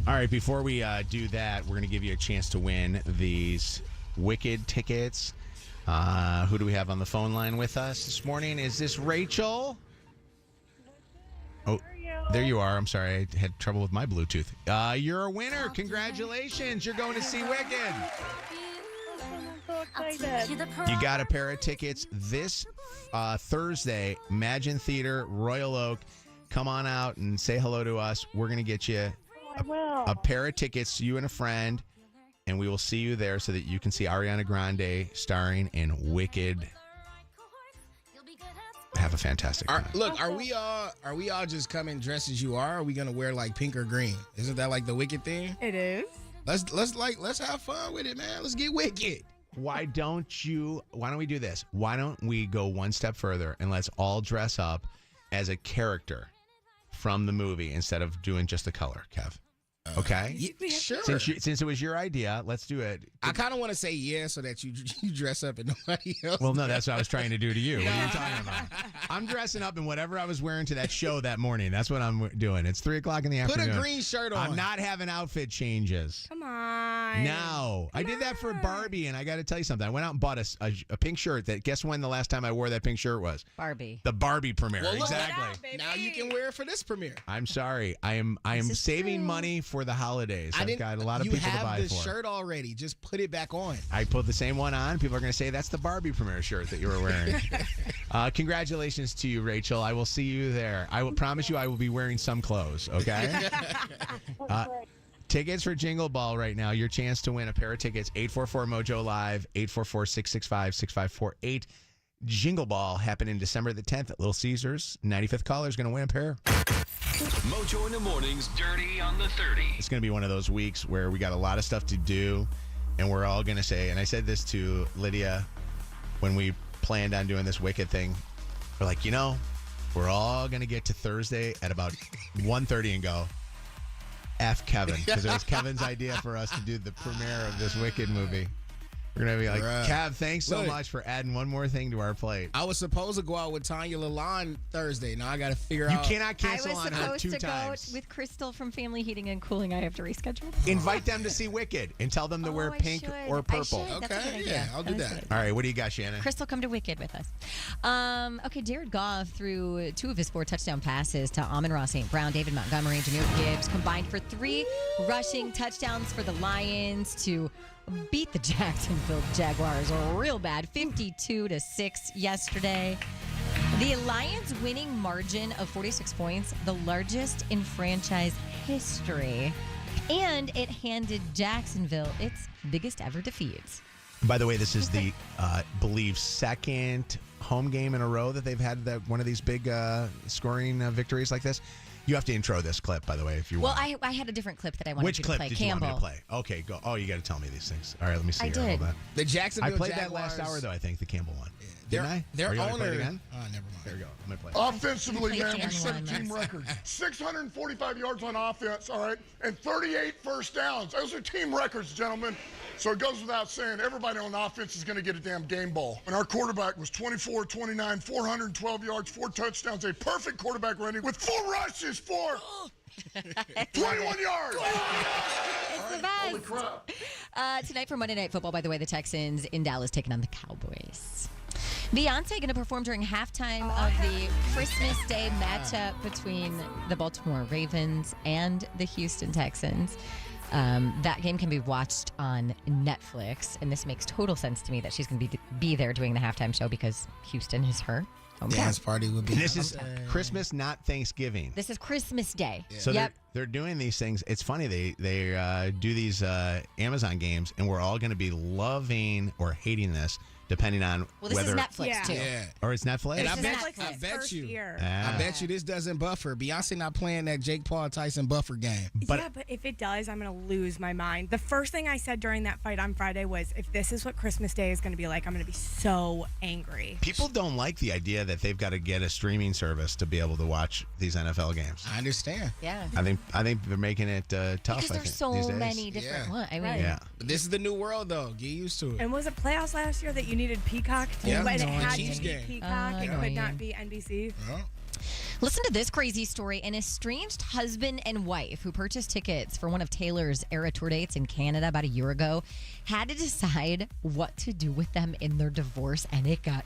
All right, before we do that, we're going to give you a chance to win these Wicked tickets. Who do we have on the phone line with us this morning? Is this Rachel? Oh, there you are. I'm sorry. I had trouble with my Bluetooth. You're a winner. Congratulations. You're going to see Wicked. I'm so excited. You got a pair of tickets this Thursday, Imagine Theater, Royal Oak. Come on out and say hello to us. We're going to get you a pair of tickets, you and a friend, and we will see you there so that you can see Ariana Grande starring in Wicked. Have a fantastic time. Look, are we all just coming dressed as you are? Or are we gonna wear like pink or green? Isn't that like the Wicked thing? It is. Let's have fun with it, man. Let's get wicked. Why don't we do this? Why don't we go one step further and let's all dress up as a character from the movie instead of doing just the color, Kev? Okay? Sure. Since it was your idea, let's do it. I kind of want to say yes so that you dress up and nobody else. Well, no, that's what I was trying to do to you. What are you talking about? I'm dressing up in whatever I was wearing to that show that morning. That's what I'm doing. It's 3:00 in the afternoon. Put a green shirt on. I'm not having outfit changes. Come on. No. I did that for Barbie, and I got to tell you something. I went out and bought a pink shirt that, guess when the last time I wore that pink shirt was? Barbie. The Barbie premiere. Well, exactly. Now you can wear it for this premiere. I'm sorry. I am saving money for the holidays. I've got a lot of people to buy for. You have the shirt already. Just put it back on. I put the same one on. People are going to say that's the Barbie premiere shirt that you were wearing. Congratulations to you, Rachel. I will see you there. I will promise you I will be wearing some clothes, okay? Tickets for Jingle Ball right now. Your chance to win a pair of tickets. 844-MOJO Live, 844-665-6548. Jingle Ball happening December the 10th at Little Caesars. 95th caller is going to win a pair. Mojo in the mornings, Dirty on the 30. It's going to be one of those weeks where we got a lot of stuff to do, and we're all going to say, and I said this to Lydia when we planned on doing this Wicked thing, we're like, we're all going to get to Thursday at about 1:30 and go, F Kevin, because it was Kevin's idea for us to do the premiere of this Wicked movie. We're going to be like, Kev, thanks so much for adding one more thing to our plate. I was supposed to go out with Tanya Lalonde Thursday. Now I got to figure out. You cannot cancel on her 2 times. I was supposed to go with Crystal from Family Heating and Cooling. I have to reschedule. Invite them to see Wicked and tell them to wear pink or purple. Okay, yeah, I'll do that. All right, what do you got, Shannon? Crystal, come to Wicked with us. Okay, Jared Goff threw 2 of his 4 touchdown passes to Amon-Ra St. Brown, David Montgomery, and Jahmyr Gibbs combined for 3 rushing touchdowns for the Lions to beat the Jacksonville Jaguars real bad, 52-6 yesterday. The Lions' winning margin of 46 points, the largest in franchise history, and it handed Jacksonville its biggest ever defeats. By the way, this is the, believe, second home game in a row that they've had one of these big scoring victories like this. You have to intro this clip, by the way, if you want. Well, I had a different clip that I wanted Which you clip to play. did Campbell. you want me to play? Okay, go. Oh, you got to tell me these things. All right, let me see. I did. Hold on. The Jacksonville I played Jaguars, that last hour, though, I think, the Campbell one. Yeah, Didn't I? Their Are you owner. play it again? Oh, never mind. There we go. I'm going to play it. Offensively, man, we January set a one, team Max. record. 645 yards on offense, all right, and 38 first downs. Those are team records, gentlemen. So it goes without saying, everybody on offense is going to get a damn game ball. And our quarterback was 24-29, 412 yards, 4 touchdowns, a perfect quarterback rating with 4 rushes for 21 yards. It's the best. Holy crap. Tonight for Monday Night Football, by the way, the Texans in Dallas taking on the Cowboys. Beyonce going to perform during halftime of the Christmas Day matchup between the Baltimore Ravens and the Houston Texans. That game can be watched on Netflix, and this makes total sense to me that she's going to be there doing the halftime show because Houston is her hometown. Dance party would be. This is Christmas, not Thanksgiving. This is Christmas Day. So they're doing these things. It's funny. They do these Amazon games, and we're all going to be loving or hating this, depending on Well, this whether is Netflix, too. Yeah. or it's Netflix. And I This is bet Netflix. you. Ah. I bet you this doesn't buffer. Beyonce not playing that Jake Paul Tyson buffer game. But if it does, I'm going to lose my mind. The first thing I said during that fight on Friday was, if this is what Christmas Day is going to be like, I'm going to be so angry. People don't like the idea that they've got to get a streaming service to be able to watch these NFL games. I understand. Yeah. I think they're making it tough. Because I there's think, so these days. many different ones. I mean, Right. Yeah. But this is the new world, though. Get used to it. And was it playoffs last year that you needed Peacock to Yeah, and it no, had Chiefs to be game. Peacock? It annoying. could not be NBC. Huh? Listen to this crazy story. An estranged husband and wife who purchased tickets for one of Taylor's era tour dates in Canada about a year ago had to decide what to do with them in their divorce, and it got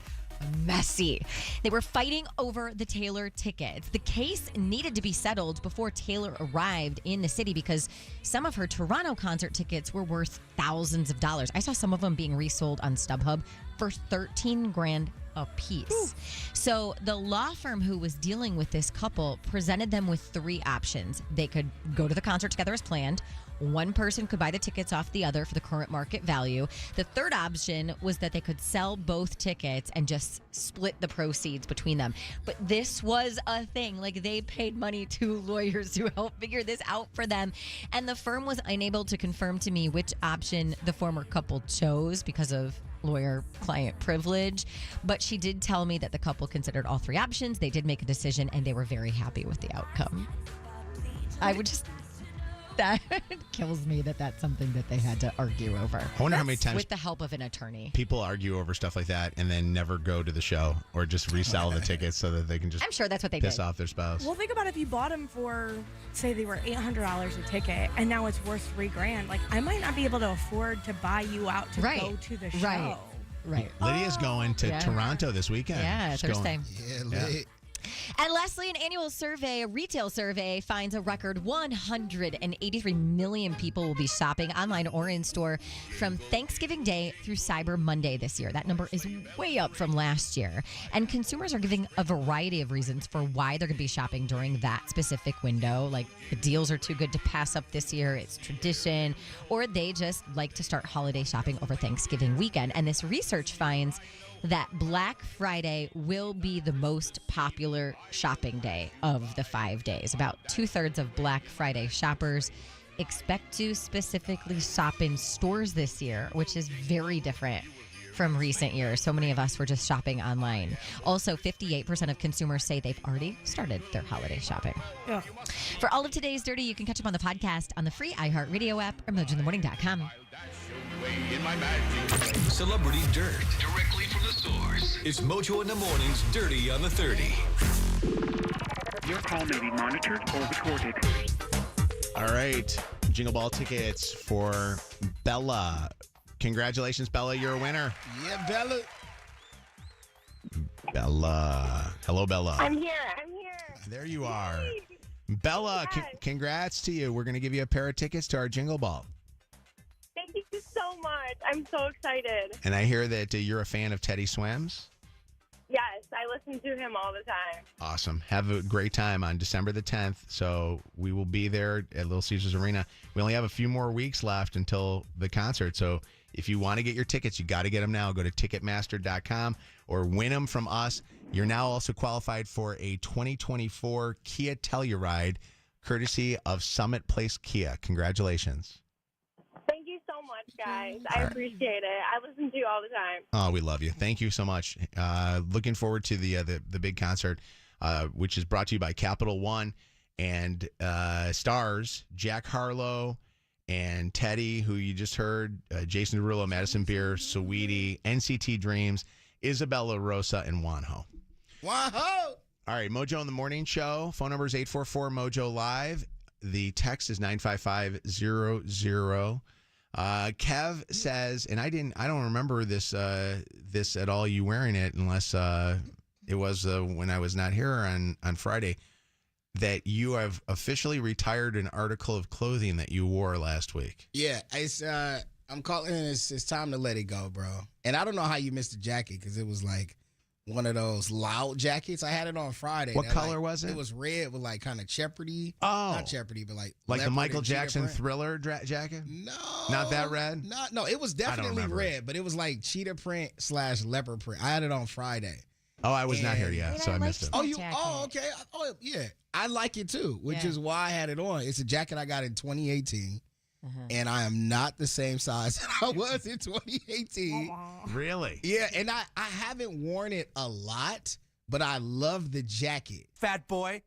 messy. They were fighting over the Taylor tickets. The case needed to be settled before Taylor arrived in the city because some of her Toronto concert tickets were worth thousands of dollars. I saw some of them being resold on StubHub for $13,000 a piece. Ooh. So the law firm who was dealing with this couple presented them with three options. They could go to the concert together as planned. One person could buy the tickets off the other for the current market value. The third option was that they could sell both tickets and just split the proceeds between them. But this was a thing. Like, they paid money to lawyers to help figure this out for them. And the firm was unable to confirm to me which option the former couple chose because of lawyer-client privilege. But she did tell me that the couple considered all three options. They did make a decision, and they were very happy with the outcome. That kills me that that's something that they had to argue over. I wonder how many times with the help of an attorney. People argue over stuff like that and then never go to the show or just resell the tickets so that they can just I'm sure that's what they piss did. off their spouse. Well, think about if you bought them for, say they were $800 a ticket, and now it's worth $3,000. Like, I might not be able to afford to buy you out to go to the show. Right. Lydia's going to Toronto this weekend. Yeah, She's Thursday. Yeah. And lastly, an annual survey, a retail survey, finds a record 183 million people will be shopping online or in store from Thanksgiving Day through Cyber Monday this year. That number is way up from last year. And consumers are giving a variety of reasons for why they're going to be shopping during that specific window. Like, the deals are too good to pass up this year, it's tradition, or they just like to start holiday shopping over Thanksgiving weekend. And this research finds that Black Friday will be the most popular shopping day of the 5 days. About 2/3 of Black Friday shoppers expect to specifically shop in stores this year, which is very different from recent years. So many of us were just shopping online. Also, 58% of consumers say they've already started their holiday shopping. Yeah. For all of today's Dirty, you can catch up on the podcast on the free iHeartRadio app or mojointhemorning.com. Celebrity Dirt. Directly from the source. It's Mojo in the Morning's Dirty on the 30. Your call may be monitored or recorded. All right. Jingle Ball tickets for Bella. Congratulations, Bella. You're a winner. Yeah, Bella. Bella. Hello, Bella. I'm here. There you are. Bella, Yes. Congrats to you. We're going to give you a pair of tickets to our Jingle Ball. Thank you so much. I'm so excited. And I hear that you're a fan of Teddy Swims. Yes, I listen to him all the time. Awesome. Have a great time on December the 10th. So we will be there at Little Caesars Arena. We only have a few more weeks left until the concert. So if you want to get your tickets, you got to get them now. Go to Ticketmaster.com or win them from us. You're now also qualified for a 2024 Kia Telluride, courtesy of Summit Place Kia. Congratulations. Thank you so much, guys. I appreciate it. I listen to you all the time. Oh, we love you. Thank you so much. Looking forward to the big concert, which is brought to you by Capital One and stars Jack Harlow and Teddy, who you just heard, Jason Derulo, Madison Beer, Saweetie, NCT Dreams, Isabella Rosa, and Wanho. Wow. All right, Mojo in the Morning Show. Phone number is 844-MOJO Live. The text is 95500. Kev says, and I don't remember this at all, you wearing it, unless it was when I was not here on Friday, that you have officially retired an article of clothing that you wore last week. Yeah, it's I'm calling it. It's time to let it go, bro. And I don't know how you missed the jacket because it was like one of those loud jackets. I had it on Friday. What color was it? It was red with like kind of Jeopardy. Oh, not Jeopardy, but like the Michael and Jackson cheetah print. Thriller jacket. No, not that red. No, it was definitely red, but it was like cheetah print / leopard print. I had it on Friday. Oh, I was not here yet, so I missed it. Oh, okay. Oh, yeah. I like it too, which is why I had it on. It's a jacket I got in 2018. And I am not the same size that I was in 2018. Really? Yeah, and I haven't worn it a lot, but I love the jacket. Fat boy.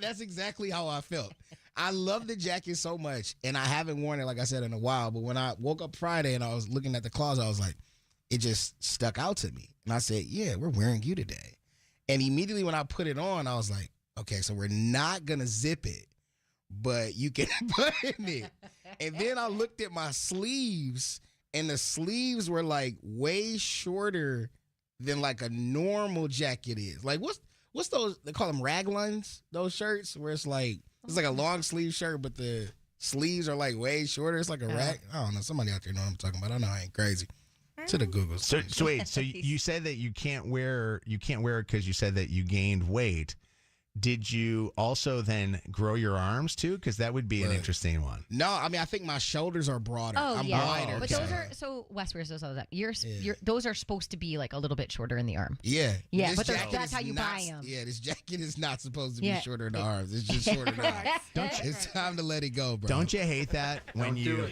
That's exactly how I felt. I love the jacket so much, and I haven't worn it, like I said, in a while. But when I woke up Friday and I was looking at the closet, I was like, it just stuck out to me. And I said, yeah, we're wearing you today. And immediately when I put it on, I was like, okay, so we're not going to zip it, but you can button it. And then I looked at my sleeves, and the sleeves were like way shorter than like a normal jacket is. Like what's those? They call them ragluns, those shirts where it's like a long sleeve shirt, but the sleeves are like way shorter. It's like a rag. I don't know. Somebody out there know what I'm talking about. I know I ain't crazy. To the Google. So wait, so you said that you can't wear it because you said that you gained weight. Did you also then grow your arms too? Because that would be an interesting one. No, I mean I think my shoulders are broader. Oh, I'm yeah. wider. But those are so Wes wears those all the time. Those are supposed to be like a little bit shorter in the arm. Yeah. Yeah, This but jacket that's is how you not- buy them. Yeah, this jacket is not supposed to be shorter in the arms. It's just shorter in the arms. It's time to let it go, bro. Don't you hate that when you?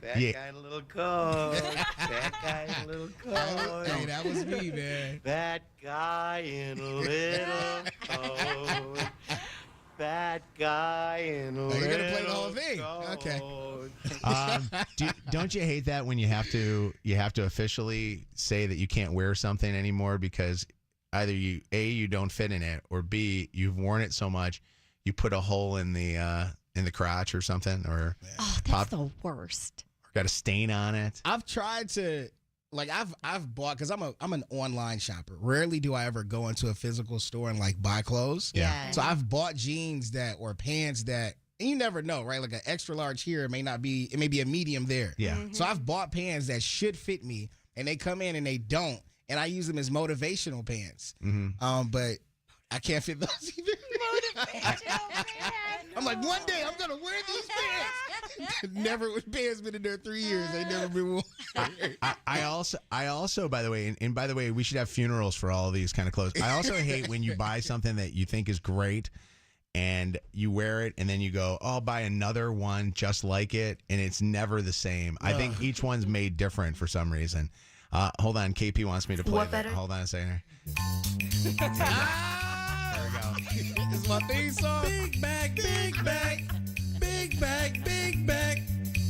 That guy in a little coat. That guy in a little coat. Hey, that was me, man. That guy in a little coat. That guy in a little You're gonna play the whole thing. coat. Okay. Don't you hate that when you have to officially say that you can't wear something anymore because either you don't fit in it, or B, you've worn it so much you put a hole in the crotch or something, or That's the worst. got a stain on it. I've tried to, like, I've bought, because I'm an online shopper. Rarely do I ever go into a physical store and like buy clothes. Yeah. So I've bought jeans or pants that, and you never know, right? Like an extra large here, it may be a medium there. Yeah. So I've bought pants that should fit me, and they come in and they don't, and I use them as motivational pants. But I can't fit those either. I'm like, one day I'm gonna wear these pants. Never, pants been in there 3 years. They never been worn. I also, by the way, and by the way, we should have funerals for all of these kind of clothes. I also hate when you buy something that you think is great and you wear it and then you go, oh, I'll buy another one just like it, and it's never the same. I think each one's made different for some reason. Hold on, KP wants me to play that. Hold on a second here. There we go. This is my theme song. Big bag, big bag, big bag, big bag.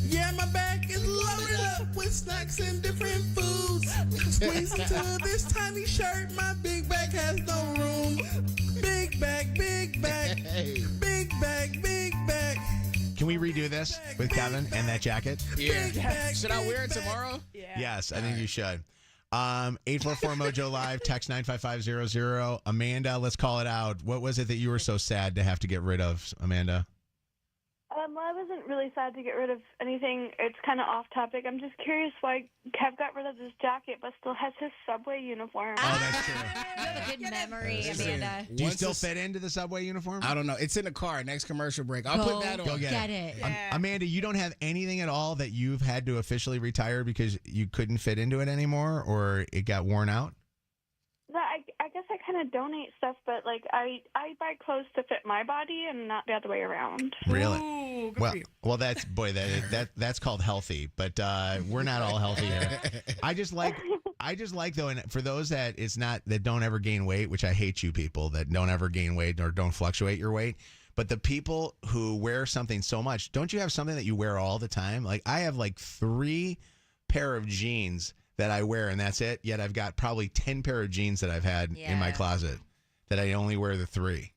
Yeah, my bag is loaded up with snacks and different foods. Squeeze into this tiny shirt, my big bag has no room. Big bag, big bag, big bag, big bag. Can we redo this with Kevin and that jacket? Yeah. Should I wear it tomorrow? Yeah. Yes, I think you should. 844 Mojo Live, text 95500. Amanda, let's call it out. What was it that you were so sad to have to get rid of, Amanda? Well, I wasn't really sad to get rid of anything. It's kind of off topic. I'm just curious why Kev got rid of his jacket but still has his Subway uniform. Oh, that's true. You have a good memory, Amanda. Do you still fit into the Subway uniform? I don't know. It's in the car. Next commercial break. I'll put that on. Go get it. Amanda, you don't have anything at all that you've had to officially retire because you couldn't fit into it anymore, or it got worn out? I guess I kind of donate stuff, but like I buy clothes to fit my body and not the other way around. Really? Ooh, good Well, for you. well, that's called healthy, but we're not all healthy here. I just like though, and for those that don't ever gain weight, which I hate you people that don't ever gain weight or don't fluctuate your weight. But the people who wear something so much, don't you have something that you wear all the time? Like I have like 3 pair of jeans that I wear, and that's it. Yet I've got probably 10 pair of jeans that I've had in my closet that I only wear the 3.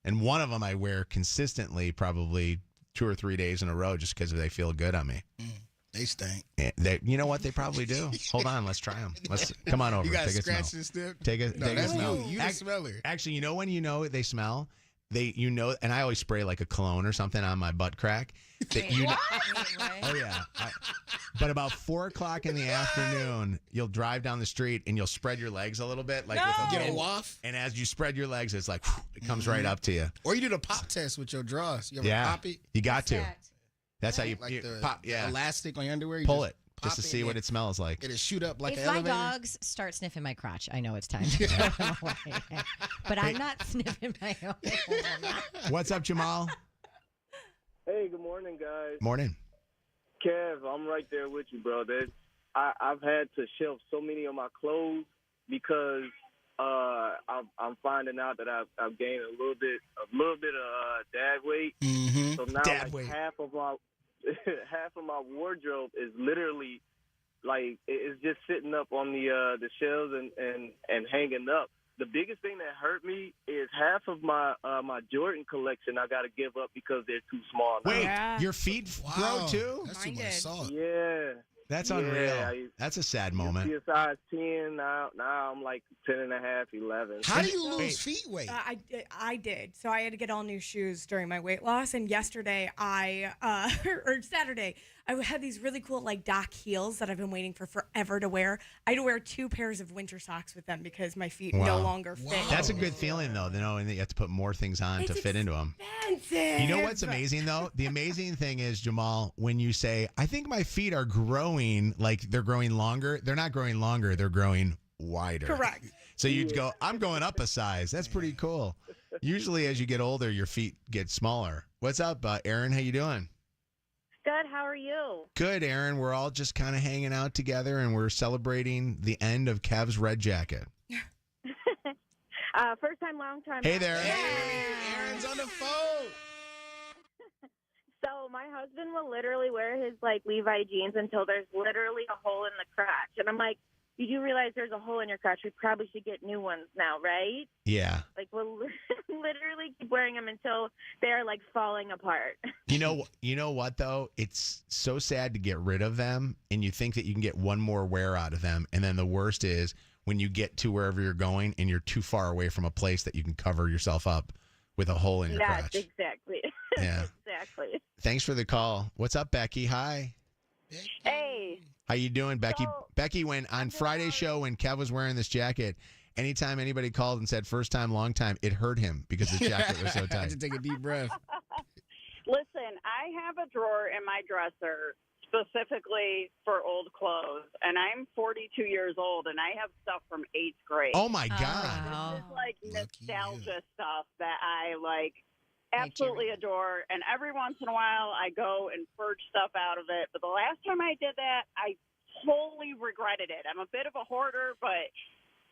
And one of them I wear consistently, probably 2 or 3 days in a row, just because they feel good on me. They stink. You know what? They probably do. Hold on, let's try them. Come on over. You got take a smell. scratch and sniff? Take a that's smell. you. You the smeller. Actually, you know when you know they smell? And I always spray like a cologne or something on my butt crack. Oh yeah. But about 4 o'clock in the afternoon, you'll drive down the street and you'll spread your legs a little bit, like Get a waft. And as you spread your legs, it's like it comes right up to you. Or you do the pop test with your drawers. You ever pop it? You got to. That's how you Like the pop. Yeah, elastic on your underwear. You pull just it just to see what it smells like. It'll shoot up like If an my elevator. dogs start sniffing my crotch, I know it's time to throw them away. But I'm not sniffing my own. What's up, Jamal? Hey, good morning, guys. Morning. Kev, I'm right there with you, bro. I've had to shelf so many of my clothes because I'm finding out that I've gained a little bit of dad weight. Mm-hmm. So now Dad weight. half of my wardrobe is literally like it's just sitting up on the shelves and hanging up. the biggest thing that hurt me is half of my my Jordan collection I got to give up because they're too small now. Wait, your feet grow too? That's too much salt. Yeah. That's unreal. That's a sad moment. Be a size 10 now I'm like 10 and a half, 11. How do you lose feet weight? I did. So I had to get all new shoes during my weight loss. And yesterday or Saturday, I had these really cool like Doc heels that I've been waiting for forever to wear. I had to wear 2 pairs of winter socks with them because my feet no longer fit. That's a good feeling though, knowing that you have to put more things on to fit into them. Expensive. You know what's amazing though? The amazing thing is, Jamal, when you say, I think my feet are growing, like they're growing longer. They're not growing longer. They're growing wider. Correct. So you'd go, I'm going up a size. That's pretty cool. Usually as you get older, your feet get smaller. What's up, Aaron? How you doing? Good. How are you? Good, Aaron. We're all just kind of hanging out together, and we're celebrating the end of Kev's Red Jacket. First time, long time. Hey there. Hey, Aaron's on the phone. So my husband will literally wear his like Levi jeans until there's literally a hole in the crotch, and I'm like, you do realize there's a hole in your crotch? We probably should get new ones now, right? Yeah. Like we'll literally keep wearing them until they're like falling apart. You know what though? It's so sad to get rid of them, and you think that you can get one more wear out of them, and then the worst is when you get to wherever you're going and you're too far away from a place that you can cover yourself up with a hole in your crotch. Exactly. Yeah. Exactly. Thanks for the call. What's up, Becky? Hi. Hey. How you doing, Becky? So, Becky, when on Friday's show when Kev was wearing this jacket, anytime anybody called and said first time, long time, it hurt him because his jacket was so I had tight. to take a deep breath. Listen, I have a drawer in my dresser specifically for old clothes, and I'm 42 years old, and I have stuff from 8th grade. Oh, my God. This is like nostalgia stuff that I like absolutely adore, and every once in a while I go and purge stuff out of it, but the last time I did that, I totally regretted it. I'm a bit of a hoarder, but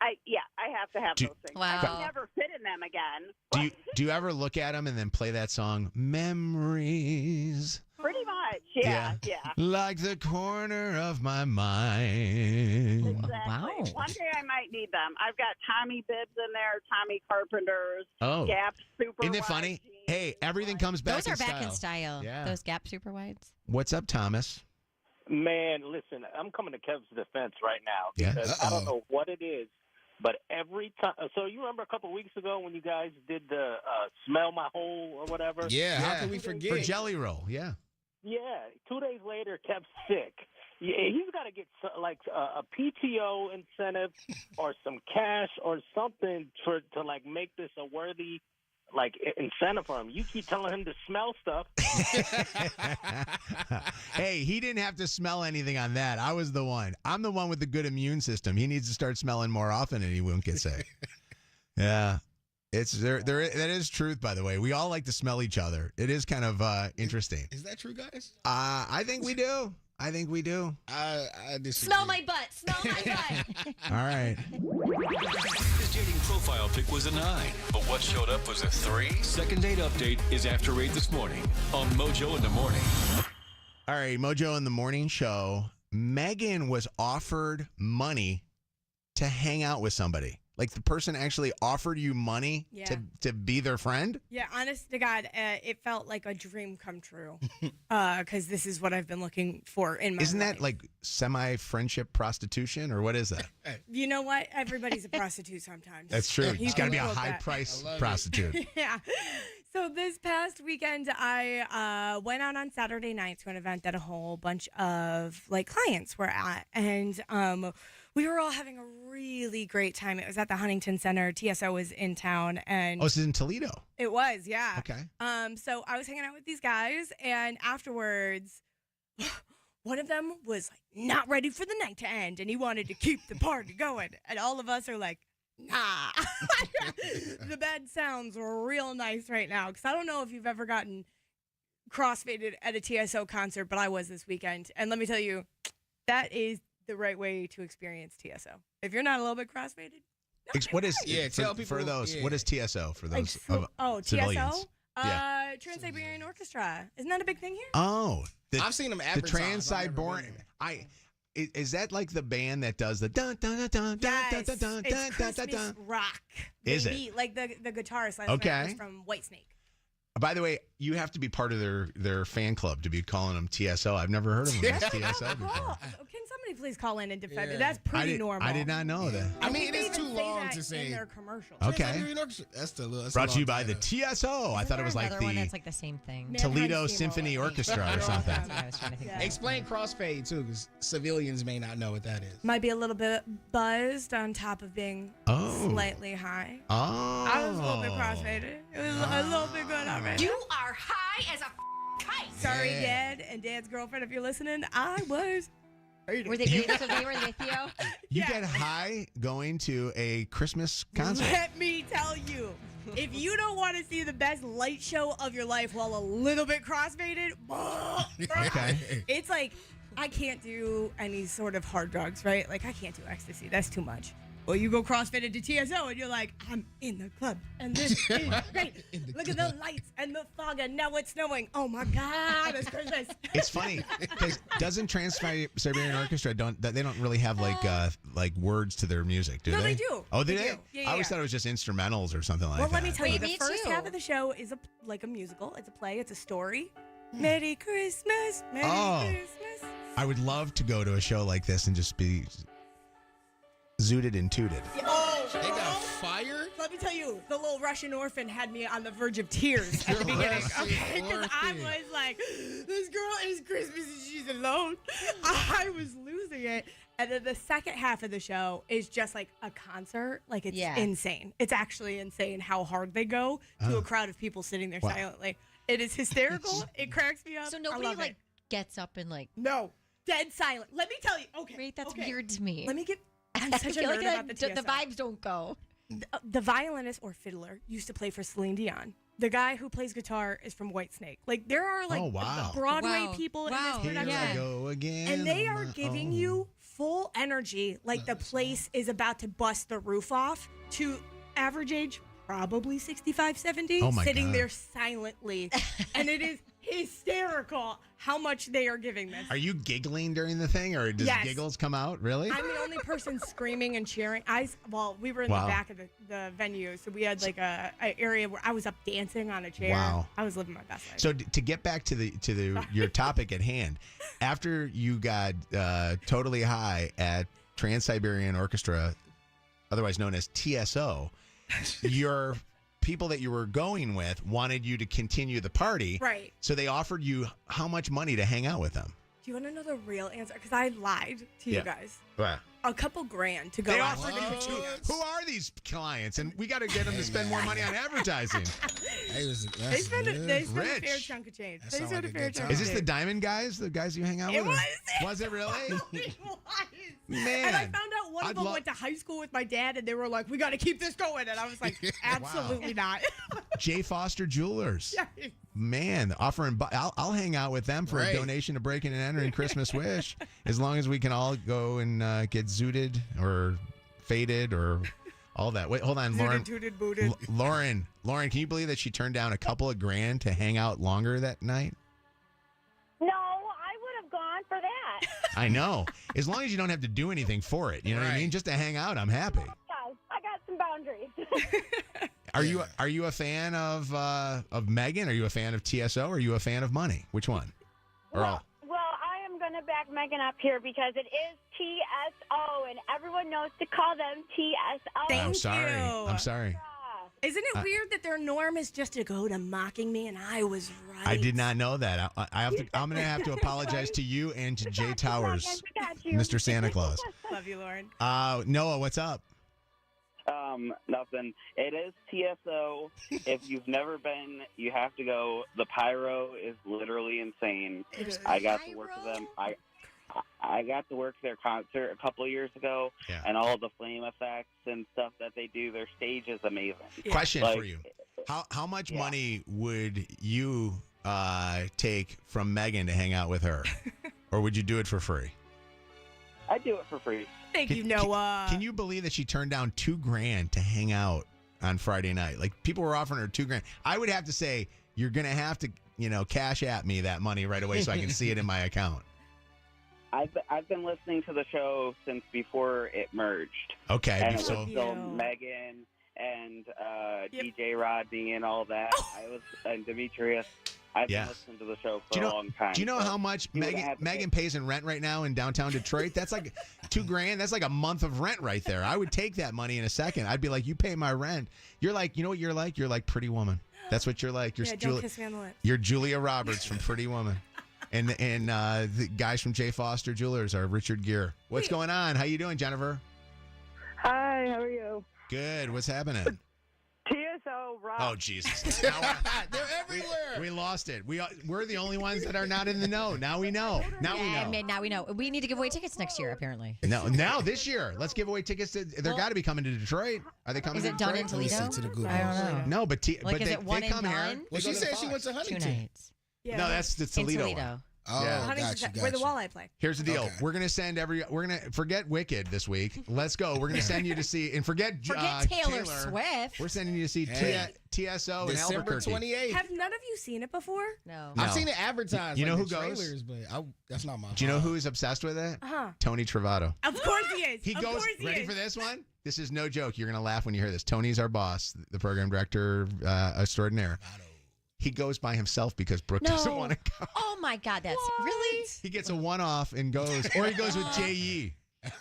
I have to have those things. I can never fit in them again. Do you ever look at them and then play that song, Memories? Pretty much, yeah. Like the corner of my mind. Exactly. Wow. One day I might need them. I've got Tommy Bibs in there, Tommy Carpenter's, Gap Super. Isn't it funny? Hey, everything comes back Those are back in style. Yeah. Those Gap Super Wides. What's up, Thomas? Man, listen, I'm coming to Kev's defense right now Yeah. because I don't know what it is, but every time. So you remember a couple of weeks ago when you guys did the smell my hole or whatever? Yeah, how can we forget? For Jelly Roll, yeah. Yeah, 2 days later, Kev's sick. Yeah, he's got to get like a PTO incentive or some cash or something to like make this a worthy like incentive for him. You keep telling him to smell stuff. Hey, he didn't have to smell anything on that. I was the one. I'm the one with the good immune system. He needs to start smelling more often and he won't get sick. Yeah. It's there. That is truth, by the way. We all like to smell each other. It is kind of interesting. Is that true, guys? I think we do. I disagree. Smell my butt. Smell my butt. All right. His dating profile pic was a 9, but what showed up was a 3. Second date update is after 8 this morning on Mojo in the Morning. All right, Mojo in the Morning show. Meaghan was offered money to hang out with somebody. Like the person actually offered you money to be their friend? Yeah, honest to God, it felt like a dream come true. Because this is what I've been looking for in my Isn't life. that like semi-friendship prostitution or what is that? You know what? Everybody's a prostitute sometimes. That's true. You It's got to can be a quote that. high-price prostitute. Yeah. So this past weekend, I went out on Saturday night to an event that a whole bunch of like clients were at, and we were all having a really great time. It was at the Huntington Center. TSO was in town, and Oh, this is in Toledo. it was, yeah. Okay. So I was hanging out with these guys, and afterwards, one of them was like not ready for the night to end, and he wanted to keep the party going, and all of us are like, nah. The bed sounds real nice right now, because I don't know if you've ever gotten crossfaded at a TSO concert, but I was this weekend. And let me tell you, that is the right way to experience TSO. If you're not a little bit crossfaded. What is tell for people, those? yeah. What is TSO for those TSO? civilians? Trans-Siberian Orchestra. Isn't that a big thing here? Oh, I've seen them the advertised. Trans-Siberian. is that like the band that does the dun dun dun dun dun Yes, dun dun it's dun dun Christmas dun? rock. Is Maybe, it? like the guitarist last Okay. night was from Whitesnake. By the way, you have to be part of their fan club to be calling them TSO. I've never heard of them as TSO before. Oh, can somebody please call in and defend me? Yeah. That's pretty normal. I did not know that. I mean, think it they is too even say long that to say. in their commercials. Okay. That's the little. Brought to you by the TSO. I thought it was like another one the that's like the same thing. Toledo Symphony Orchestra or something. That's what I was trying to think of. Explain crossfade too, because civilians may not know what that is. Might be a little bit buzzed on top of being slightly high. Oh. I was a little bit crossfaded. It was a little bit going on right You are high as a kite. Sorry, Dad and Dad's girlfriend, if you're listening. I was. Were they with you? You get high going to a Christmas concert. Let me tell you, if you don't want to see the best light show of your life while a little bit crossfaded, Okay. it's like I can't do any sort of hard drugs, right? Like I can't do ecstasy. That's too much. Well, you go CrossFit to TSO and you're like, I'm in the club and this is great. Look at the lights and the fog and now it's snowing. Oh my God, it's Christmas. It's funny because doesn't Trans-Siberian Orchestra they don't really have like words to their music, do No, they? they do. Oh, do They they? do. Yeah, I always yeah. thought it was just instrumentals or something like Well, that. let me tell you, Wait, the me first too. half of the show is like a musical. It's a play. It's a story. Merry Christmas, Merry Christmas. I would love to go to a show like this and just be zooted and tooted. They got fire. Let me tell you, the little Russian orphan had me on the verge of tears at the beginning. Okay, because I was like, this girl is Christmas and she's alone. I was losing it. And then the second half of the show is just like a concert. Like it's insane. It's actually insane how hard they go to a crowd of people sitting there Wow. silently. It is hysterical. It cracks me up. So I nobody love like it. gets up and like. No, dead silent. Let me tell you. Okay, Wait, that's okay. weird to me. Let me get. I'm I such a feel nerd like about the TSO. the vibes don't go. The violinist or fiddler used to play for Celine Dion. The guy who plays guitar is from Whitesnake. Like there are like Oh, wow. Broadway Wow. people in Wow. this Here production. I go again. And they on are my giving own. you full energy, like the place is about to bust the roof off to average age probably 65, 70, Oh my sitting God. there silently. And it is hysterical how much they are giving this. Are you giggling during the thing, or does Yes. giggles come out? Really? I'm the only person screaming and cheering. We were in Wow. the back of the venue, so we had like a area where I was up dancing on a chair. Wow. I was living my best life. So to get back to your topic at hand, after you got totally high at Trans-Siberian Orchestra, otherwise known as TSO, your people that you were going with wanted you to continue the party. Right. So they offered you how much money to hang out with them? Do you want to know the real answer? Because I lied to Yeah. you guys. Wow. A couple grand to go They out. offered you who are these clients? And we got to get them to spend more money on advertising. They spend a fair Rich. chunk of change. That They sound spend like a a fair good chunk time. Is of this the change. Diamond guys? The guys you hang out It with? was. Was it really? It was. Man. And I found out one I'd of them lo- went to high school with my dad, and they were like, "We got to keep this going." And I was like, "Absolutely not." J. Foster Jewelers. Yeah. Man, offering. I'll hang out with them for Right. a donation to Breaking and Entering Christmas Wish, as long as we can all go and get zooted or faded or all that. Wait, hold on, Lauren. Zooted, tooted, booted. Lauren, can you believe that she turned down a couple of grand to hang out longer that night? No, I would have gone for that. I know. As long as you don't have to do anything for it, you know what I mean. Just to hang out, I'm happy. Guys, I got some boundaries. Are you a fan of Meaghan? Are you a fan of TSO? Or are you a fan of money? Which one? Or all? Well, I am going to back Meaghan up here because it is TSO, and everyone knows to call them TSO. I'm sorry. I'm sorry. Isn't it weird that their norm is just to go to mocking me, and I was right? I did not know that. I have to. I'm going to have to apologize to you and to Jay Towers, Mr. Santa Claus. Love you, Lauren. Noah, what's up? Nothing. It is TSO. If you've never been, you have to go. The pyro is literally insane. I got to work with them. I got to work their concert a couple of years ago, and all the flame effects and stuff that they do. Their stage is amazing. Question Like, for you: How much money would you take from Meaghan to hang out with her, or would you do it for free? I do it for free. Thank you, Noah. Can you believe that she turned down $2,000 to hang out on Friday night? Like, people were offering her $2,000. I would have to say, you're going to have to, cash at me that money right away so I can see it in my account. I've been listening to the show since before it merged. Okay, and it so was still Meaghan and DJ Rodney and all that. And Demetrius. I've been listening to the show for a long time. Do you know how much Meaghan pays in rent right now in downtown Detroit? That's like $2,000. That's like a month of rent right there. I would take that money in a second. I'd be like, you pay my rent. You're like, you know what you're like? You're like Pretty Woman. That's what you're like. You're don't kiss me on the lips. You're Julia Roberts from Pretty Woman. And the guys from J. Foster Jewelers are Richard Gere. What's going on? How you doing, Jennifer? Hi, how are you? Good. What's happening? TSO rock. Oh, Jesus. They're everywhere. We lost it. We're the only ones that are not in the know. Now we know. Now we know. We need to give away tickets next year, apparently. No, now this year. Let's give away tickets to. They're got to be coming to Detroit. Are they coming? Is to it done Detroit? in Toledo? To the Google. I don't know. No, but Like, is it one they and come here. done? Well, she said she went to 2 Huntington. nights. Yeah. No, that's the Toledo. In Toledo. One. Oh, Yeah. gotcha. Where the walleye play. Here's the deal. Okay. We're gonna forget Wicked this week. Let's go. We're gonna send you to see and forget Taylor Swift. We're sending you to see TSO in December Albuquerque. 28th. Have none of you seen it before? No. I've seen it advertised. You know like who the goes? trailers, but that's not my. Do you know who is obsessed with it? Uh-huh. Tony Travato. Of course he is. He Of goes. course he Ready is. for this one? This is no joke. You're gonna laugh when you hear this. Tony's our boss, the program director extraordinaire. He goes by himself because Brooke doesn't want to go. Oh my God, that's really. He gets a one-off and goes, or he goes with J.E.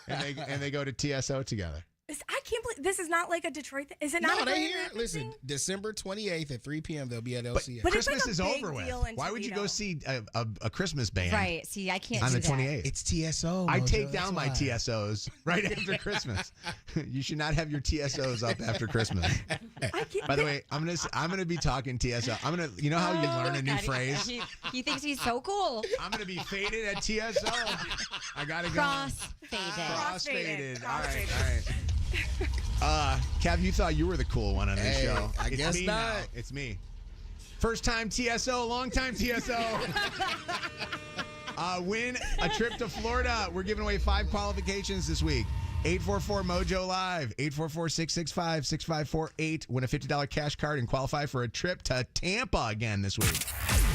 and they go to TSO together. I can't believe this is not like a Detroit thing. Is it not? No, a they Grand here. Rapids Listen, thing? December 28th at 3 p.m. They'll be at LCS. But it's Christmas like a is big over with. deal in Why would you Toledo. go see a Christmas band? Right. See, I can't on do the that. 28th. It's TSO. I Mojo, take down my that's why. TSOs right after Christmas. You should not have your TSOs up after Christmas. By the way, I'm gonna be talking TSO. You know how you learn a new phrase? He thinks he's so cool. I'm gonna be faded at TSO. I gotta go. Cross-faded. All right. Kev, you thought you were the cool one on this Hey, show. I It's guess me not. now. It's me. First time TSO, long time TSO. Win a trip to Florida. We're giving away 5 qualifications this week. 844 Mojo Live. 844-665-6548. Win a $50 cash card and qualify for a trip to Tampa again this week.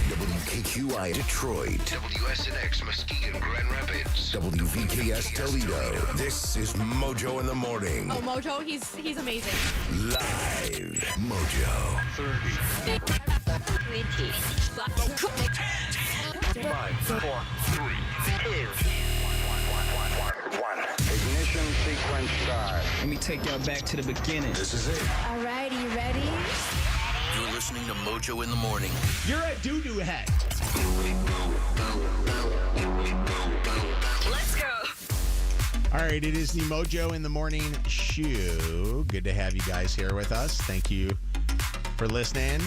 WKQI Detroit, WSNX Muskegon Grand Rapids, WVKS Toledo. This is Mojo in the Morning. Oh, Mojo, he's amazing. Live. Mojo. 5, 4, 3, 2, 1. Ignition sequence start. Let me take y'all back to the beginning. This is it. All right, are you ready? You're listening to Mojo in the Morning. You're a doo-doo head. Let's go. All right, it is the Mojo in the Morning show. Good to have you guys here with us. Thank you for listening.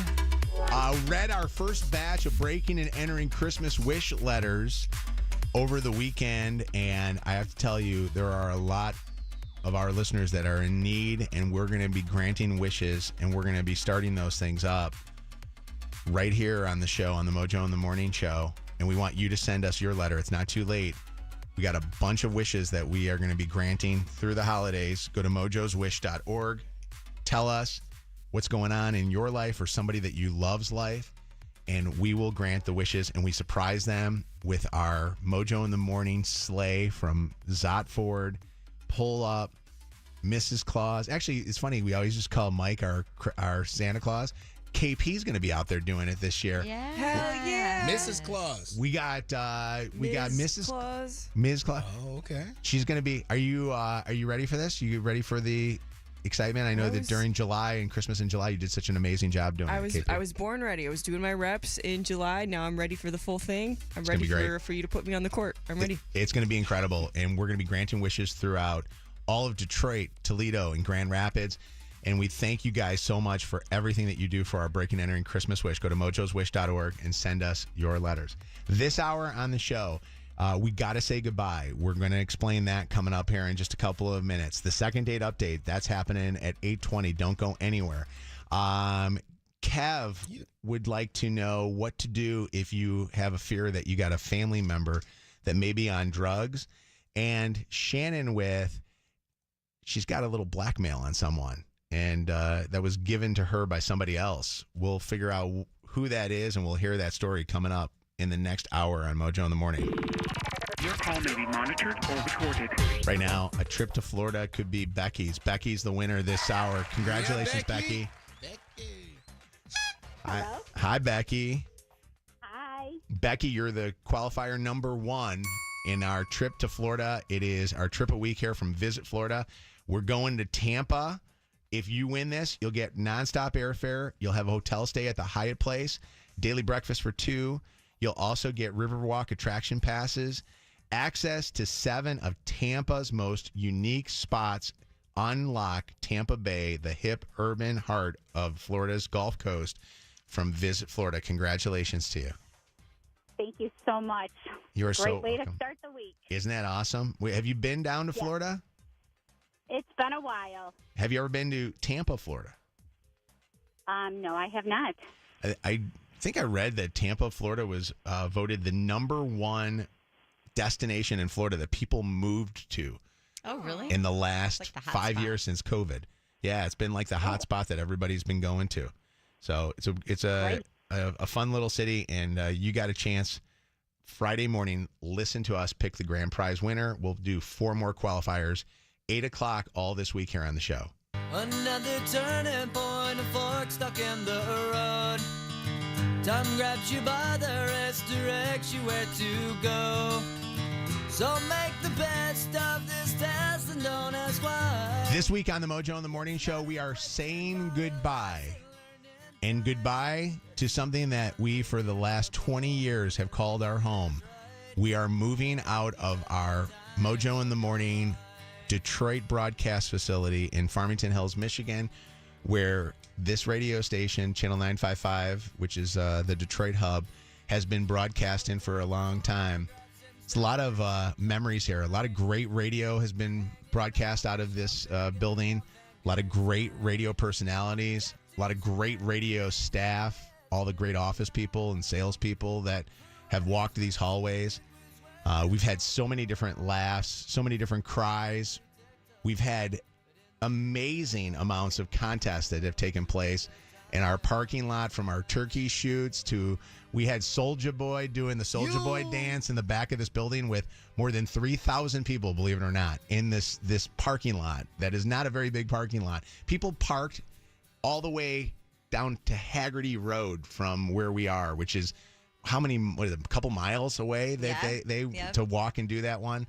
Read our first batch of breaking and entering Christmas wish letters over the weekend, and I have to tell you, there are a lot of our listeners that are in need, and we're going to be granting wishes, and we're going to be starting those things up right here on the show, on the Mojo in the Morning show, and we want you to send us your letter. It's not too late. We got a bunch of wishes that we are going to be granting through the holidays. Go to mojoswish.org. Tell us what's going on in your life or somebody that you love's life, and we will grant the wishes, and we surprise them with our Mojo in the Morning sleigh from Zott Ford. Pull up Mrs. Claus. Actually, it's funny. We always just call Mike our Santa Claus. KP's going to be out there doing it this year. Yeah. Hell yeah. Mrs. Claus. We got Mrs. Claus. Ms. Claus. Oh, okay. She's going to be. Are you ready for this? You ready for the excitement? I know that during July and Christmas in July, you did such an amazing job doing it. I was born ready. I was doing my reps in July. Now I'm ready for the full thing. I'm gonna ready be great. for you to put me on the court. I'm ready. It's going to be incredible, and we're going to be granting wishes throughout all of Detroit, Toledo, and Grand Rapids. And we thank you guys so much for everything that you do for our Breaking and Entering Christmas Wish. Go to mojoswish.org and send us your letters. This hour on the show, we got to say goodbye. We're going to explain that coming up here in just a couple of minutes. The second date update, that's happening at 8:20. Don't go anywhere. Kev would like to know what to do if you have a fear that you got a family member that may be on drugs. And Shannon she's got a little blackmail on someone. And that was given to her by somebody else. We'll figure out who that is, and we'll hear that story coming up in the next hour on Mojo in the Morning. Your call may be monitored or recorded. Right now, a trip to Florida could be Becky's. Becky's the winner this hour. Congratulations, Yeah, Becky. Hello? Hi, Becky. Hi. Becky, you're the qualifier number 1 in our trip to Florida. It is our trip a week here from Visit Florida. We're going to Tampa. If you win this, you'll get nonstop airfare. You'll have a hotel stay at the Hyatt Place, daily breakfast for 2. You'll also get Riverwalk attraction passes, access to 7 of Tampa's most unique spots. Unlock Tampa Bay, the hip urban heart of Florida's Gulf Coast, from Visit Florida. Congratulations to you. Thank you so much. You are Great so way welcome. to start the week. Isn't that awesome? Have you been down to Yes. Florida? It's been a while. Have you ever been to Tampa, Florida? No, I have not. I think I read that Tampa, Florida was voted the number 1 destination in Florida that people moved to Oh, really? in the last Like the hot 5 spot. years since COVID. Yeah, it's been like the hot spot that everybody's been going to. So it's a fun little city, and you got a chance Friday morning. Listen to us pick the grand prize winner. We'll do 4 more qualifiers, 8 o'clock all this week here on the show. Another turning point, a fork stuck in the road. Time grabs you by the wrist, directs you where to go. So make the best of this test and don't ask why. This week on the Mojo in the Morning Show, we are saying goodbye. And goodbye to something that we, for the last 20 years, have called our home. We are moving out of our Mojo in the Morning Detroit broadcast facility in Farmington Hills, Michigan, where this radio station, Channel 955, which is the Detroit hub, has been broadcasting for a long time. It's a lot of memories here. A lot of great radio has been broadcast out of this building. A lot of great radio personalities. A lot of great radio staff. All the great office people and salespeople that have walked these hallways. We've had so many different laughs, so many different cries. We've had amazing amounts of contests that have taken place in our parking lot, from our turkey shoots to we had Soulja Boy doing the Soulja Boy dance in the back of this building with more than 3,000 people, believe it or not, in this parking lot. That is not a very big parking lot. People parked all the way down to Haggerty Road from where we are, which is how many, a couple miles away that they to walk and do that one.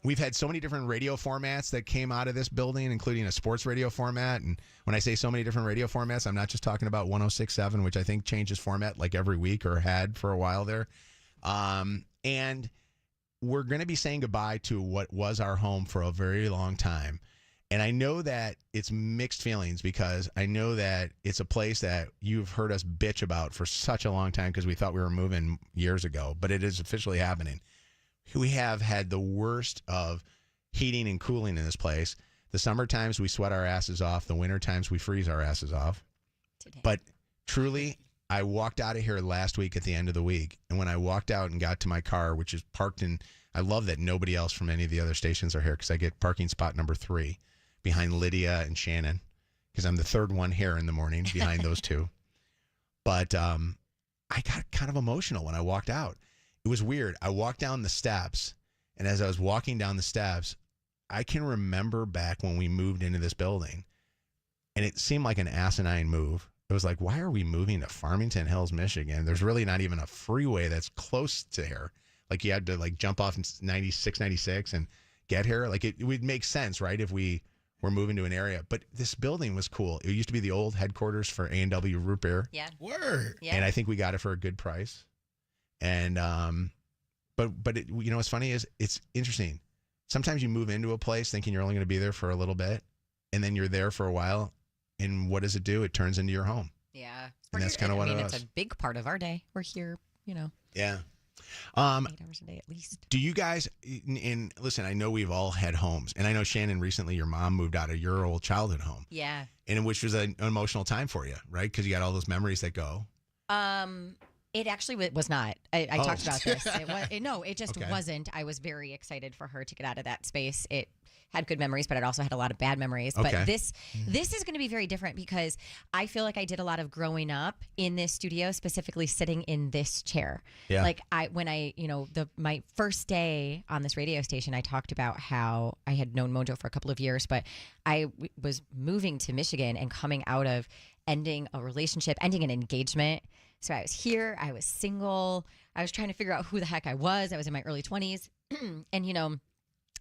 We've had so many different radio formats that came out of this building, including a sports radio format. And when I say so many different radio formats, I'm not just talking about 106.7, which I think changes format like every week or had for a while there. And we're going to be saying goodbye to what was our home for a very long time. And I know that it's mixed feelings, because I know that it's a place that you've heard us bitch about for such a long time because we thought we were moving years ago, but it is officially happening. We have had the worst of heating and cooling in this place. The summer times we sweat our asses off. The winter times we freeze our asses off. But truly, I walked out of here last week at the end of the week. And when I walked out and got to my car, which is parked in, I love that nobody else from any of the other stations are here, because I get parking spot number 3 behind Lydia and Shannon, because I'm the third one here in the morning behind those two. But I got kind of emotional when I walked out. It was weird. I walked down the steps, and as I was walking down the steps, I can remember back when we moved into this building, and it seemed like an asinine move. It was like, why are we moving to Farmington Hills, Michigan? There's really not even a freeway that's close to here. Like, you had to like jump off in 96, 96 and get here. Like, it would make sense, right, if we were moving to an area. But this building was cool. It used to be the old headquarters for A&W Root Beer. Yeah. Word. Yeah. And I think we got it for a good price. And but it, you know what's funny is, it's interesting. Sometimes you move into a place thinking you're only going to be there for a little bit, and then you're there for a while, and what does it do? It turns into your home. Yeah. And that's kind of what it it's was. a big part of our day. We're here, Yeah. 8 hours a day at least. Do you guys, and listen, I know we've all had homes, and I know, Shannon, recently your mom moved out of your old childhood home. Yeah. And which was an emotional time for you, right? Because you got all those memories that go. It actually was not. I Oh. talked about this. It just Okay. wasn't. I was very excited for her to get out of that space. It had good memories, but it also had a lot of bad memories. Okay. But this is going to be very different because I feel like I did a lot of growing up in this studio, specifically sitting in this chair. Yeah. Like my first day on this radio station, I talked about how I had known Mojo for a couple of years, but I was moving to Michigan and coming out of ending a relationship, ending an engagement. So I was here, I was single, I was trying to figure out who the heck I was in my early 20s. And,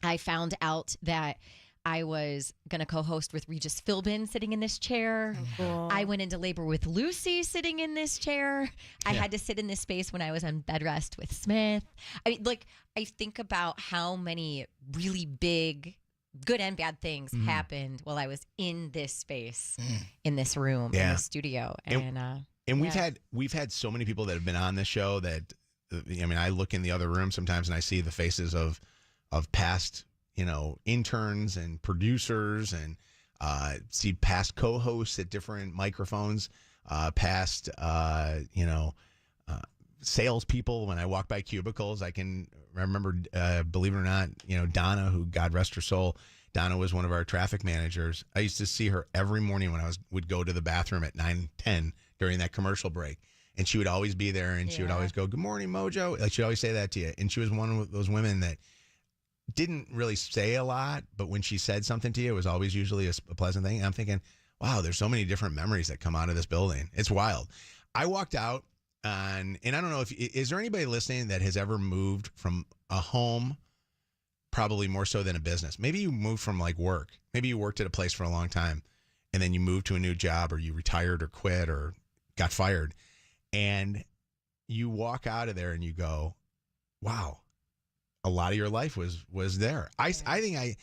I found out that I was going to co-host with Regis Philbin sitting in this chair. Cool. I went into labor with Lucy sitting in this chair. I Yeah. had to sit in this space when I was on bed rest with Smith. I mean, I think about how many really big, good and bad things happened while I was in this space, in this room, in Yeah. this studio. And we've had so many people that have been on this show that I look in the other room sometimes and I see the faces of past interns and producers and see past co-hosts at different microphones, past salespeople. When I walk by cubicles, I can remember, believe it or not, Donna, who, God rest her soul, Donna was one of our traffic managers. I used to see her every morning when would go to the bathroom at 9:10 during that commercial break. And she would always be there, and she would always go, "Good morning, Mojo." Like, she'd always say that to you. And she was one of those women that didn't really say a lot, but when she said something to you, it was always usually a pleasant thing. And I'm thinking, wow, there's so many different memories that come out of this building. It's wild. I walked out and I don't know is there anybody listening that has ever moved from a home, probably more so than a business? Maybe you moved from like work. Maybe you worked at a place for a long time and then you moved to a new job, or you retired or quit or got fired. And you walk out of there and you go, wow, a lot of your life was there. I think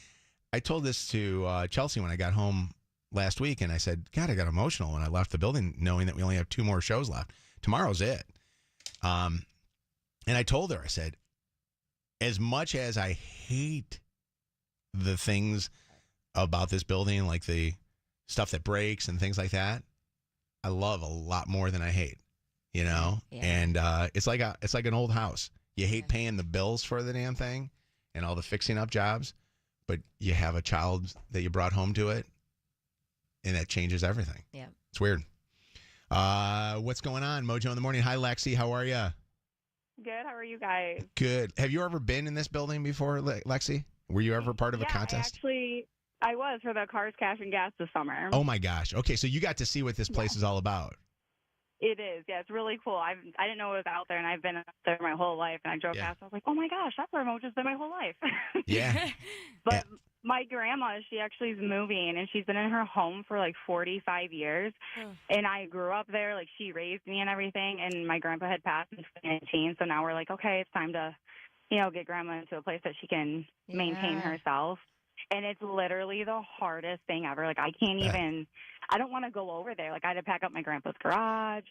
I told this to Chelsea when I got home last week, and I said, God, I got emotional when I left the building knowing that we only have 2 more shows left. Tomorrow's it. And I told her, I said, as much as I hate the things about this building, like the stuff that breaks and things like that, I love a lot more than I hate, Yeah. And it's like an old house. You hate paying the bills for the damn thing and all the fixing up jobs, but you have a child that you brought home to it, and that changes everything. Yeah. It's weird. What's going on? Mojo in the morning. Hi, Lexi. How are you? Good. How are you guys? Good. Have you ever been in this building before, Lexi? Were you ever part of a contest? I was for the Cars, Cash, and Gas this summer. Oh, my gosh. Okay, so you got to see what this place is all about. It is. Yeah, it's really cool. I didn't know it was out there, and I've been out there my whole life. And I drove past. I was like, oh my gosh, that's where Mojo's been my whole life. Yeah. But my grandma, she actually is moving, and she's been in her home for like 45 years. And I grew up there. Like, she raised me and everything. And my grandpa had passed in 2019. So now we're like, okay, it's time to, get grandma into a place that she can maintain herself. And it's literally the hardest thing ever. Like, I can't even, I don't want to go over there. Like, I had to pack up my grandpa's garage.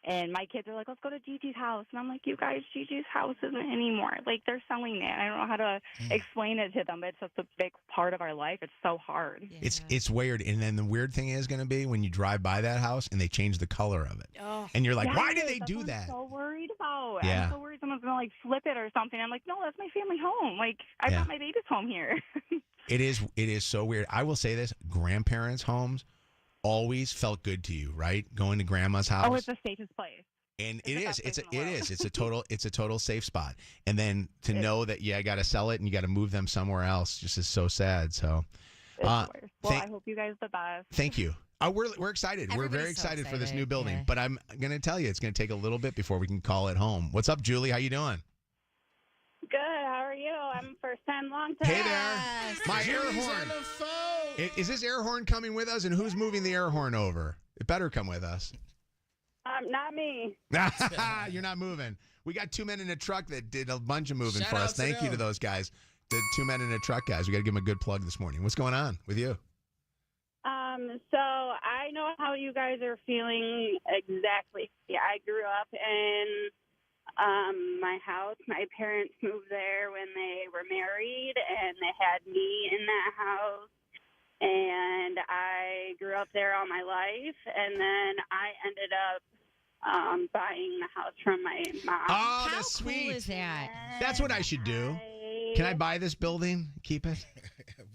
And my kids are like, let's go to Gigi's house. And I'm like, you guys, Gigi's house isn't anymore. Like, they're selling it. I don't know how to explain it to them, but it's such a big part of our life. It's so hard. Yeah. It's weird. And then the weird thing is going to be when you drive by that house and they change the color of it. Oh. And you're like, Yes, why did they that's do what that? I'm so worried about. Yeah. I'm so worried someone's going to, like, flip it or something. I'm like, no, that's my family home. Like, I brought my baby's home here. It is so weird. I will say this, grandparents' homes always felt good to you, right? Going to grandma's house. Oh, it's the safest place. And it's a total safe spot. And then to know that I got to sell it and you got to move them somewhere else just is so sad. So Well, I hope you guys the best. thank you. We're excited. We're very excited for this new building. yeah. But I'm going to tell you, it's going to take a little bit before we can call it home. What's up, Julie? How you doing? Good. How are you? I'm first time, long time. Hey there. My air horn. Is this air horn coming with us? And who's moving the air horn over? It better come with us. Not me. You're not moving. We got 2 men in a truck that did a bunch of moving for us. out to Thank you to them. those guys. The 2 men in a truck guys. We got to give them a good plug this morning. What's going on with you? So I know how you guys are feeling exactly. Yeah, I grew up in my house. My parents moved there when they were married, and they had me in that house. And I grew up there all my life, and then I ended up buying the house from my mom. Oh, that's sweet. Cool is that? That's what I should do. Can I buy this building? Keep it?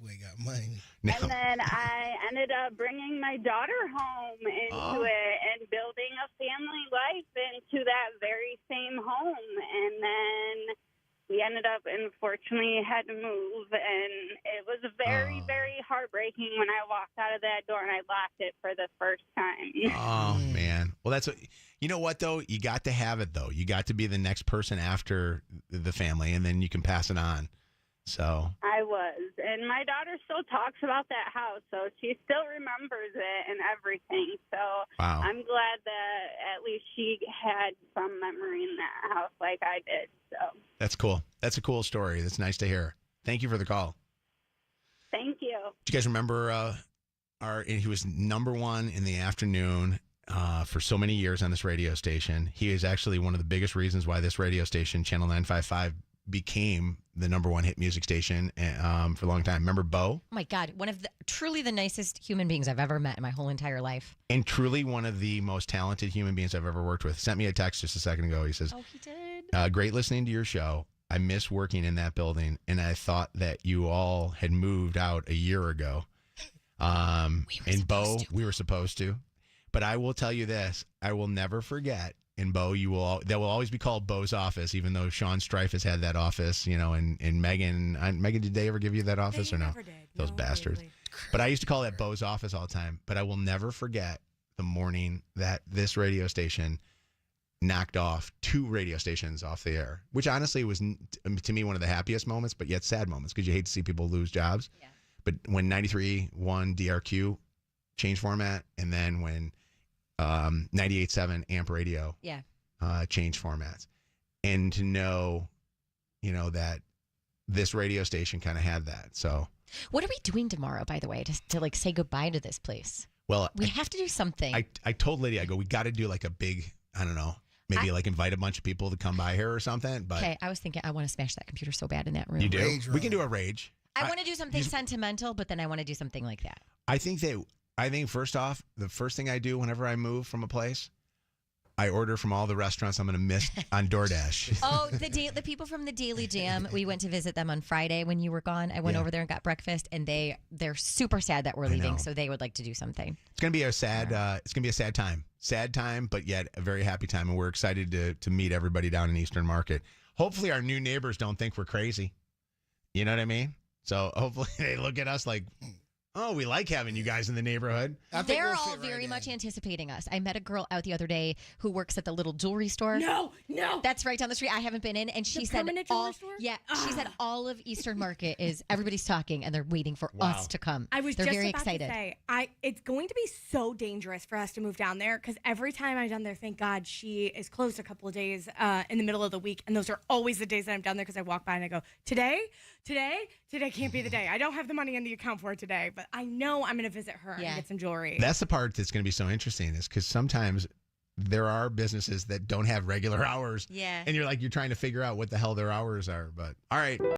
Boy, got money. No. And then I ended up bringing my daughter home into it and building a family life into that very same home. And then we ended up, unfortunately, had to move. And it was very, very heartbreaking when I walked out of that door and I locked it for the first time. Oh, man. Well, that's what. You know what, though? You got to have it, though. You got to be the next person after the family, and then you can pass it on. So I was. And my daughter still talks about that house, so she still remembers it and everything. So wow. I'm glad that at least she had some memory in that house like I did. So that's cool. That's a cool story. That's nice to hear. Thank you for the call. Thank you. Do you guys remember he was number one in the afternoon for so many years on this radio station. He is actually one of the biggest reasons why this radio station, Channel 955, became the number one hit music station for a long time. Remember Bo? Oh my God, one of the truly the nicest human beings I've ever met in my whole entire life. And truly one of the most talented human beings I've ever worked with. Sent me a text just a second ago. He says, "Oh, he did. Great listening to your show. I miss working in that building, and I thought that you all had moved out a year ago. We were supposed to. But I will tell you this: I will never forget. And Bo, that will always be called Bo's office, even though Sean Strife has had that office, and Meaghan. Meaghan, did they ever give you that office or no? Never did. Those bastards. But I used to call that Bo's office all the time. But I will never forget the morning that this radio station knocked off 2 radio stations off the air, which honestly was to me one of the happiest moments, but yet sad moments because you hate to see people lose jobs. Yeah. But when 93.1 DRQ changed format, and then when 98.7 AMP radio changed formats, and to know, that this radio station kind of had that. So what are we doing tomorrow, by the way, to like say goodbye to this place? Well, we have to do something. I told Lydia, we got to do like a big, I don't know, maybe like invite a bunch of people to come by here or something. But okay, I was thinking I want to smash that computer so bad in that room. You do? We can do a rage. I want to do something sentimental, but then I want to do something like that. I think first off, the first thing I do whenever I move from a place, I order from all the restaurants I'm going to miss on DoorDash. Oh, the people from the Daily Jam, we went to visit them on Friday when you were gone. I went over there and got breakfast, and they're super sad that we're leaving, so they would like to do something. It's going to be a sad time. Sad time, but yet a very happy time, and we're excited to meet everybody down in Eastern Market. Hopefully our new neighbors don't think we're crazy. You know what I mean? So hopefully they look at us like, oh, we like having you guys in the neighborhood. They're all very much anticipating us. I met a girl out the other day who works at the little jewelry store. No. That's right down the street. I haven't been in. And she said she said all of Eastern Market is everybody's talking and they're waiting for us to come. I was they're just very about excited. to say, it's going to be so dangerous for us to move down there because every time I'm down there, thank God she is closed a couple of days in the middle of the week. And those are always the days that I'm down there because I walk by and I go, today can't be the day. I don't have the money in the account for it today, but I know I'm going to visit her and get some jewelry. That's the part that's going to be so interesting is because sometimes there are businesses that don't have regular hours. Yeah. And you're trying to figure out what the hell their hours are. But all right.